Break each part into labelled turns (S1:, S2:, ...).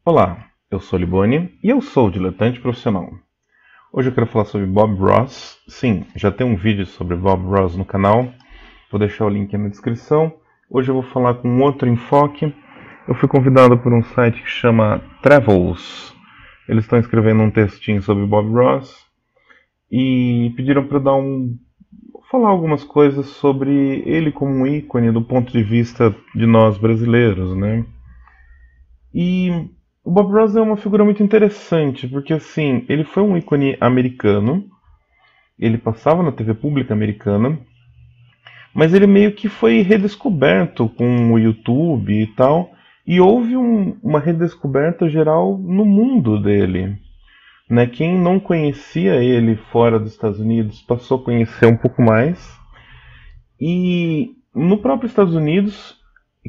S1: Olá, eu sou Liboni e eu sou diletante profissional. Hoje eu quero falar sobre Bob Ross. Sim, já tem um vídeo sobre Bob Ross no canal, vou deixar o link aí na descrição. Hoje eu vou falar com um outro enfoque. Eu fui convidado por um site que chama Travels. Eles estão escrevendo um textinho sobre Bob Ross e pediram para eu falar algumas coisas sobre ele como um ícone do ponto de vista de nós brasileiros, né? E o Bob Ross é uma figura muito interessante, porque assim, ele foi um ícone americano, ele passava na TV pública americana, mas ele meio que foi redescoberto com o YouTube e tal, e houve uma redescoberta geral no mundo dele. Né? Quem não conhecia ele fora dos Estados Unidos passou a conhecer um pouco mais, e no próprio Estados Unidos,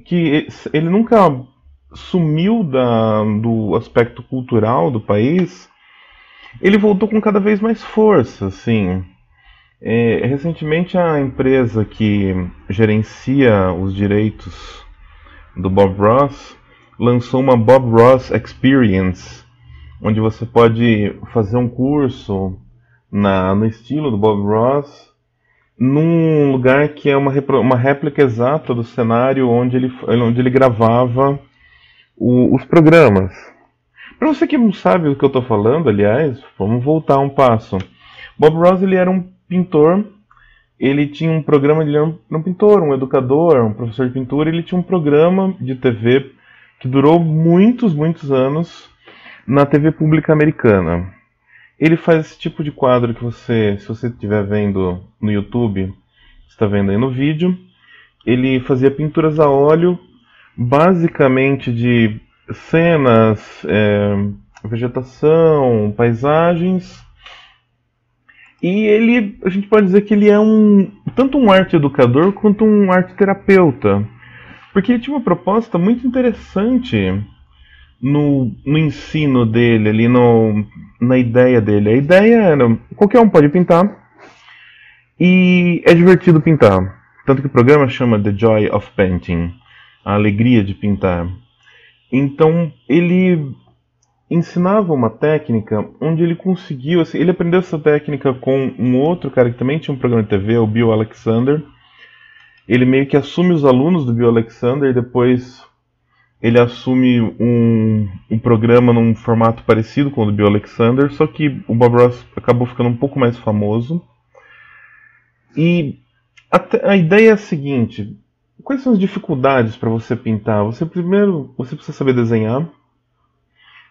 S1: que ele nunca sumiu do aspecto cultural do país, ele voltou com cada vez mais força, assim. Recentemente a empresa que gerencia os direitos do Bob Ross lançou uma Bob Ross Experience, onde você pode fazer um curso no estilo do Bob Ross, num lugar que é uma réplica exata do cenário onde ele gravava os programas. Para você que não sabe do que eu estou falando, aliás, vamos voltar um passo. Bob Ross ele era um pintor, ele tinha um programa, ele era um pintor, um educador, um professor de pintura, ele tinha um programa de TV que durou muitos, muitos anos na TV pública americana. Ele faz esse tipo de quadro que você, se você estiver vendo no YouTube, está vendo aí no vídeo, ele fazia pinturas a óleo, basicamente de cenas, vegetação, paisagens. E a gente pode dizer que ele é tanto um arte educador quanto um arte terapeuta, porque ele tinha uma proposta muito interessante no ensino dele, ali na ideia dele. A ideia era, qualquer um pode pintar, e é divertido pintar. Tanto que o programa chama The Joy of Painting, a alegria de pintar. Então ele ensinava uma técnica onde ele conseguiu, assim, ele aprendeu essa técnica com um outro cara que também tinha um programa de TV, o Bill Alexander. Ele meio que assume os alunos do Bill Alexander e depois ele assume um programa num formato parecido com o do Bill Alexander, só que o Bob Ross acabou ficando um pouco mais famoso. E a ideia é a seguinte: quais são as dificuldades para você pintar? Primeiro, você precisa saber desenhar,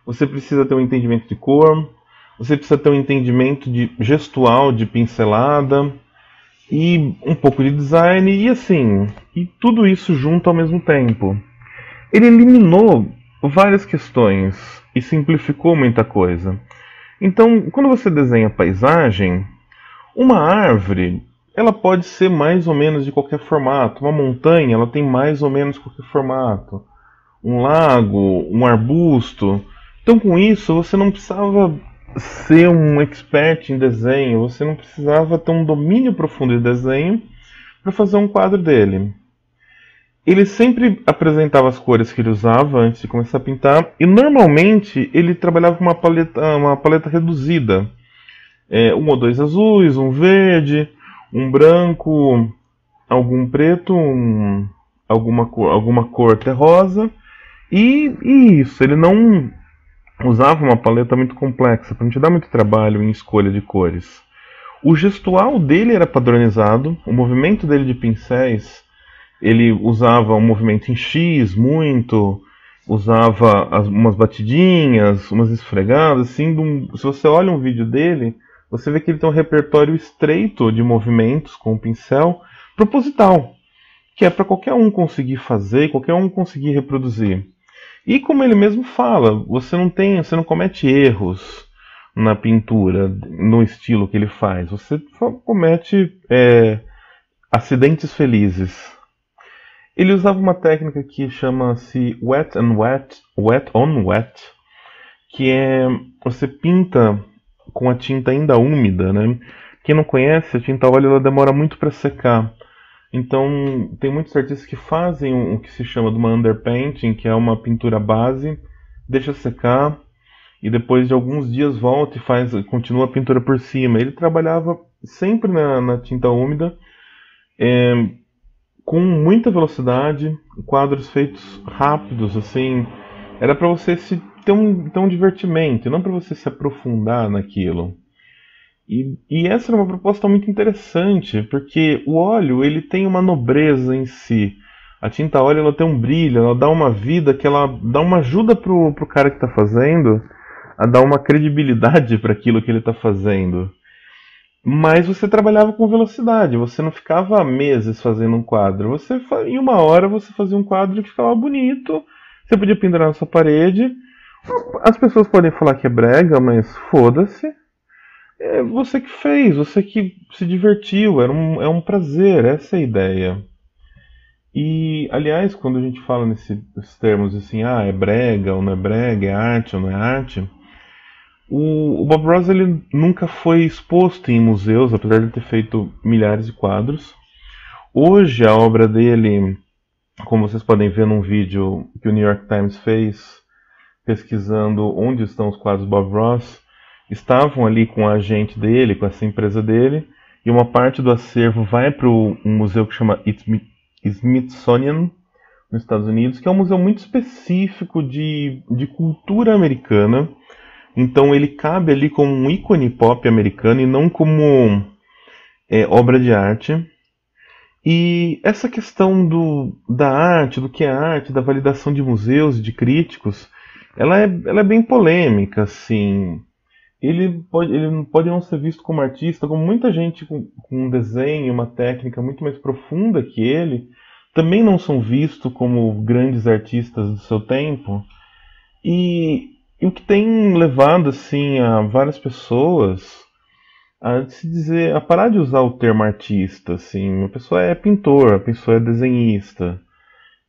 S1: você precisa ter um entendimento de cor, você precisa ter um entendimento gestual, de pincelada, e um pouco de design, e assim, e tudo isso junto ao mesmo tempo. Ele eliminou várias questões e simplificou muita coisa. Então, quando você desenha paisagem, uma árvore, ela pode ser mais ou menos de qualquer formato. Uma montanha, ela tem mais ou menos qualquer formato. Um lago, um arbusto. Então, com isso, você não precisava ser um expert em desenho, você não precisava ter um domínio profundo de desenho para fazer um quadro dele. Ele sempre apresentava as cores que ele usava antes de começar a pintar, e normalmente ele trabalhava com uma paleta reduzida. Um ou dois azuis, um verde, um branco, algum preto, alguma cor terrosa. E isso, ele não usava uma paleta muito complexa, para não te dar muito trabalho em escolha de cores. O gestual dele era padronizado, o movimento dele de pincéis, ele usava um movimento em X muito, usava umas batidinhas, umas esfregadas, assim. Se você olha um vídeo dele, você vê que ele tem um repertório estreito de movimentos com o pincel, proposital, que é para qualquer um conseguir fazer, qualquer um conseguir reproduzir. E como ele mesmo fala, você não comete erros na pintura, no estilo que ele faz. Você só comete acidentes felizes. Ele usava uma técnica que chama-se wet on wet, que é você pinta com a tinta ainda úmida, né? Quem não conhece, a tinta óleo ela demora muito para secar. Então, tem muitos artistas que fazem o que se chama de uma underpainting, que é uma pintura base deixa secar e depois de alguns dias volta e continua a pintura por cima. Ele trabalhava sempre na tinta úmida, com muita velocidade, quadros feitos rápidos, assim, era para você ter um divertimento, não para você se aprofundar naquilo. E essa era uma proposta muito interessante, porque o óleo ele tem uma nobreza em si. A tinta óleo ela tem um brilho, ela dá uma vida que ela dá uma ajuda pro cara que está fazendo a dar uma credibilidade para aquilo que ele está fazendo. Mas você trabalhava com velocidade, você não ficava meses fazendo um quadro. Em uma hora você fazia um quadro que ficava bonito, você podia pendurar na sua parede. As pessoas podem falar que é brega, mas foda-se. É você que fez, você que se divertiu, é um prazer, essa é a ideia. E, aliás, quando a gente fala nesses termos assim, é brega ou não é brega, é arte ou não é arte, o Bob Ross ele nunca foi exposto em museus, apesar de ter feito milhares de quadros. Hoje a obra dele, como vocês podem ver num vídeo que o New York Times fez, pesquisando onde estão os quadros do Bob Ross, estavam ali com a agente dele, com essa empresa dele, e uma parte do acervo vai para um museu que chama Smithsonian, nos Estados Unidos, que é um museu muito específico de cultura americana. Então ele cabe ali como um ícone pop americano e não como obra de arte. E essa questão da arte, do que é arte, da validação de museus e de críticos, ela é bem polêmica, assim. Ele pode não ser visto como artista, como muita gente com um desenho, uma técnica muito mais profunda que ele, também não são vistos como grandes artistas do seu tempo. E o que tem levado assim a várias pessoas a parar de usar o termo artista, assim, a pessoa é pintor, a pessoa é desenhista.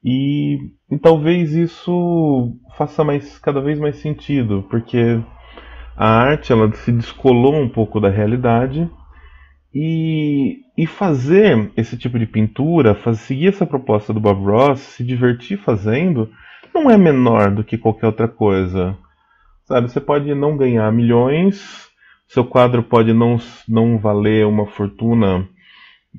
S1: E talvez isso faça cada vez mais sentido, porque a arte ela se descolou um pouco da realidade e fazer esse tipo de pintura, seguir essa proposta do Bob Ross, se divertir fazendo, não é menor do que qualquer outra coisa. Sabe, você pode não ganhar milhões, seu quadro pode não valer uma fortuna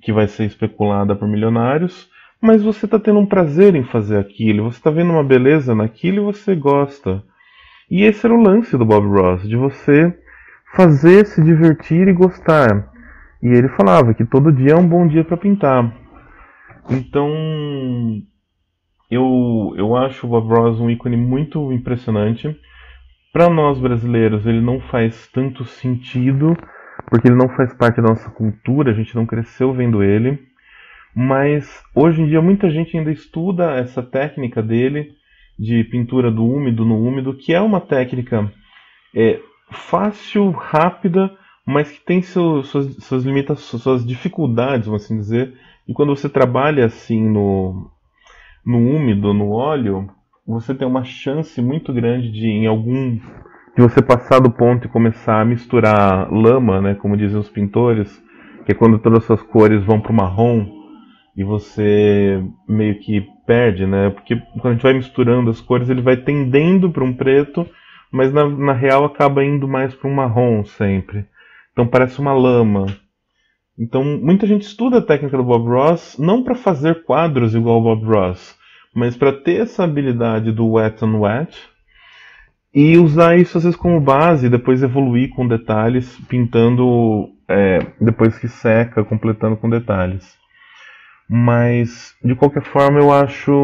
S1: que vai ser especulada por milionários, mas você está tendo um prazer em fazer aquilo, você está vendo uma beleza naquilo e você gosta. E esse era o lance do Bob Ross, de você fazer, se divertir e gostar. E ele falava que todo dia é um bom dia para pintar. Então, eu acho o Bob Ross um ícone muito impressionante. Para nós brasileiros ele não faz tanto sentido, porque ele não faz parte da nossa cultura, a gente não cresceu vendo ele. Mas hoje em dia muita gente ainda estuda essa técnica dele, de pintura do úmido no úmido, que é uma técnica fácil, rápida, mas que tem suas limitações, suas dificuldades, vamos assim dizer. E quando você trabalha assim no úmido, no óleo, você tem uma chance muito grande de você passar do ponto e começar a misturar lama, né, como dizem os pintores, que é quando todas as suas cores vão para o marrom e você meio que perde, né? Porque quando a gente vai misturando as cores, ele vai tendendo para um preto, mas na real acaba indo mais para um marrom sempre. Então parece uma lama. Então muita gente estuda a técnica do Bob Ross não para fazer quadros igual ao Bob Ross, mas para ter essa habilidade do wet on wet e usar isso às vezes como base e depois evoluir com detalhes, pintando depois que seca, completando com detalhes. Mas de qualquer forma eu acho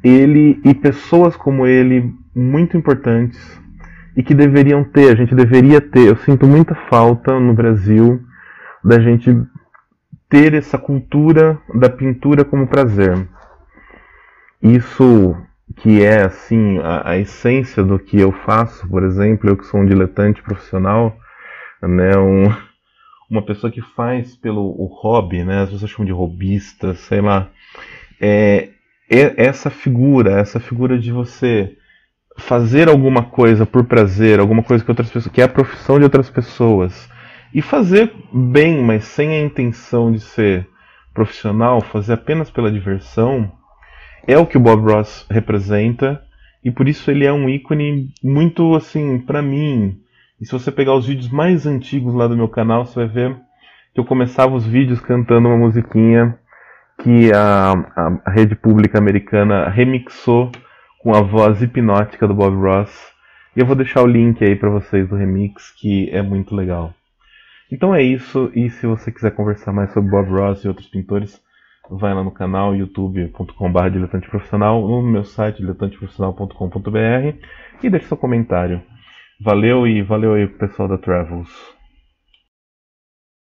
S1: ele e pessoas como ele muito importantes e que a gente deveria ter. Eu sinto muita falta no Brasil da gente ter essa cultura da pintura como prazer. Isso que é assim a essência do que eu faço, por exemplo, eu que sou um diletante profissional, né, uma pessoa que faz o hobby, né, as pessoas chamam de hobbyista, sei lá, essa figura de você fazer alguma coisa por prazer, alguma coisa que outras pessoas, que é a profissão de outras pessoas, e fazer bem, mas sem a intenção de ser profissional, fazer apenas pela diversão, é o que o Bob Ross representa e por isso ele é um ícone muito assim pra mim. E se você pegar os vídeos mais antigos lá do meu canal, você vai ver que eu começava os vídeos cantando uma musiquinha que a rede pública americana remixou com a voz hipnótica do Bob Ross. E eu vou deixar o link aí pra vocês do remix, que é muito legal. Então é isso, e se você quiser conversar mais sobre Bob Ross e outros pintores, vai lá no canal youtube.com/diletanteprofissional, no meu site diletanteprofissional.com.br e deixe seu comentário. Valeu e valeu aí pro pessoal da Travels.